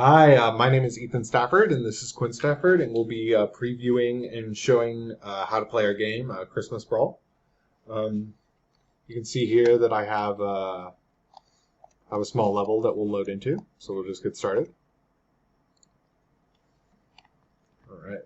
Hi, my name is Ethan Stafford, and this is Quinn Stafford, and we'll be previewing and showing how to play our game, Christmas Brawl. Um, you can see here that I have a small level that we'll load into, so we'll just get started. All right.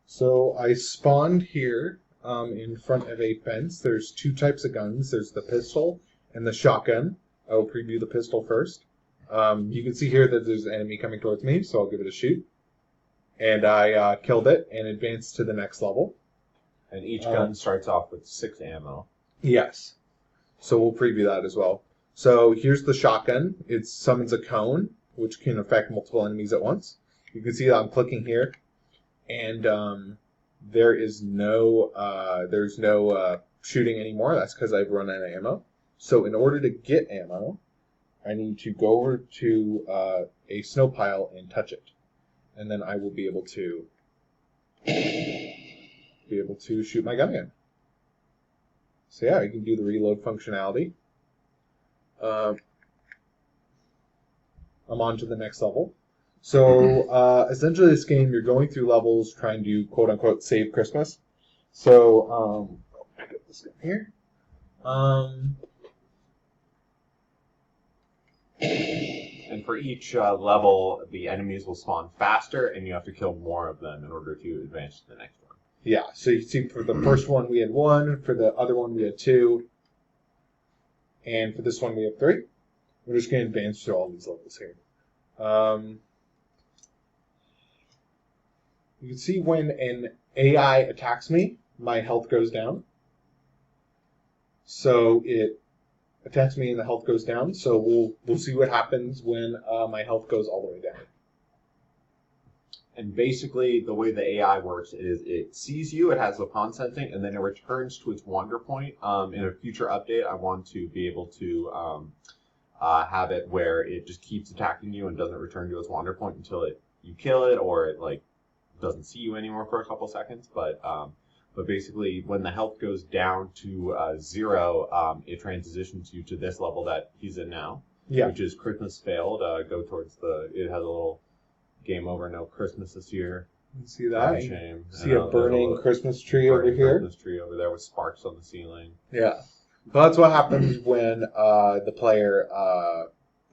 So I spawned here in front of a fence. There's two types of guns. There's the pistol and the shotgun. I will preview the pistol first. You can see here that there's an enemy coming towards me, so I'll give it a shoot. And I killed it and advanced to the next level. And each gun starts off with 6 ammo. Yes. So we'll preview that as well. So here's the shotgun. It summons a cone, which can affect multiple enemies at once. You can see that I'm clicking here, and there's no shooting anymore. That's because I've run out of ammo. So in order to get ammo, I need to go over to a snow pile and touch it, and then I will be able to shoot my gun again. So yeah, I can do the reload functionality. I'm on to the next level. So essentially, this game, you're going through levels trying to quote unquote save Christmas. So I'll pick up this gun here. And for each level, the enemies will spawn faster, and you have to kill more of them in order to advance to the next one. Yeah, so you can see for the first one we had 1, for the other one we had 2, and for this one we have 3. We're just going to advance through all these levels here. You can see when an AI attacks me, my health goes down. So it attacks me and the health goes down. So we'll see what happens when my health goes all the way down. And basically, the way the AI works is it sees you, it has the pawn sensing, and then it returns to its wander point. In a future update, I want to be able to have it where it just keeps attacking you and doesn't return to its wander point until you kill it, or it doesn't see you anymore for a couple seconds. But basically, when the health goes down to 0, it transitions you to this level that he's in now, which is Christmas Failed. Go towards it has a little game over, no Christmas this year. You see that? Shame. See a burning Christmas tree over here? Christmas tree over there with sparks on the ceiling. Yeah. So that's what happens when the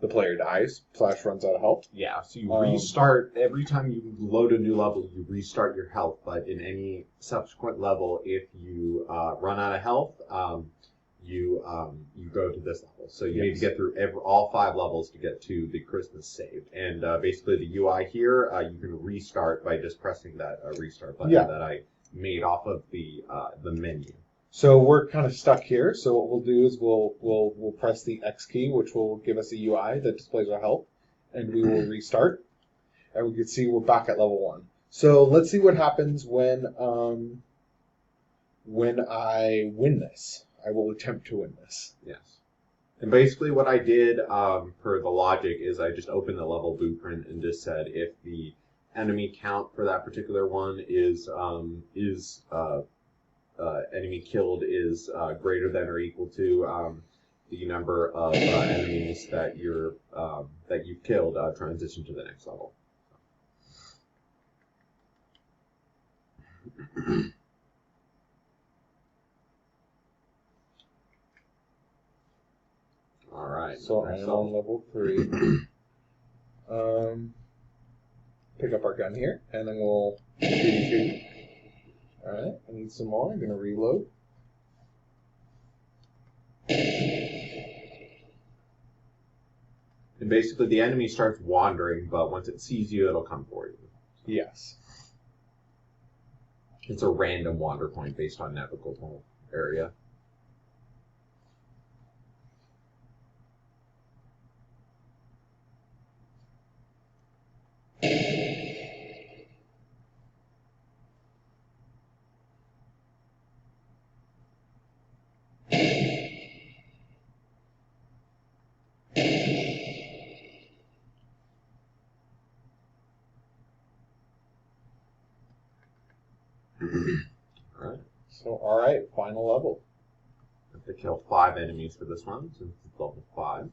player dies / runs out of health. Yeah, so you restart every time you load a new level. You restart your health, but in any subsequent level, if you run out of health, you go to this level. So you need to get through all 5 levels to get to the Christmas saved. And basically, the UI here, you can restart by just pressing that restart button that I made off of the menu. So we're kind of stuck here. So what we'll do is we'll press the X key, which will give us a UI that displays our health, and we will restart. And we can see we're back at level 1. So let's see what happens when I win this. I will attempt to win this. Yes. And basically what I did for the logic is I just opened the level blueprint and just said if the enemy count for that particular one is enemy killed is greater than or equal to the number of enemies that you've killed, transition to the next level. All right. So I'm on level 3. Pick up our gun here, and then we'll shoot. All right. I need some more. I'm going to reload. And basically, the enemy starts wandering, but once it sees you, it'll come for you. Yes. It's a random wander point based on navigable area. All right, final level. I have to kill 5 enemies for this one, since it's level 5.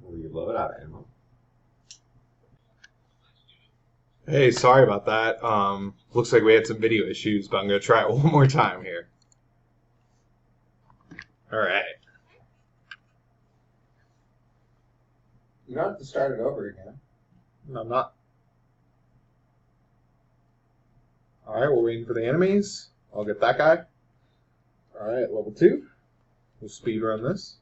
Reload out of ammo. Hey, sorry about that. Looks like we had some video issues, but I'm going to try it one more time here. All right. You don't have to start it over again. No, I'm not. All right, we're waiting for the enemies. I'll get that guy. All right, level 2. We'll speed run this.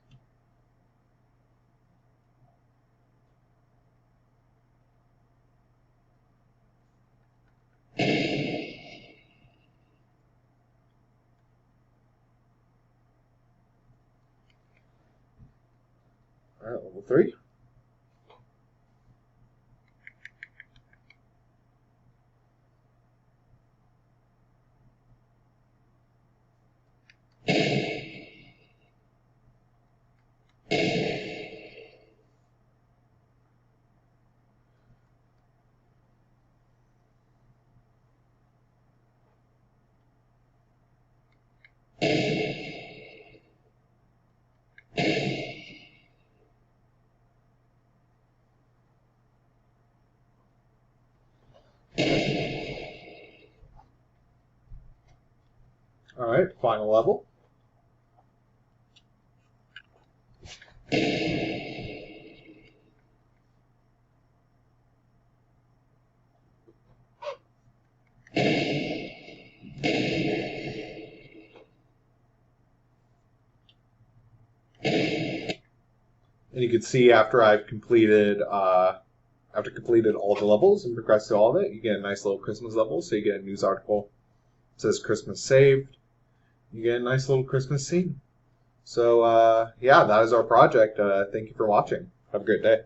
All right, level 3. All right, final level. And you can see after I've completed all the levels and progressed through all of it, you get a nice little Christmas level. So you get a news article that says Christmas saved. You get a nice little Christmas scene. So yeah, that is our project. Thank you for watching. Have a great day.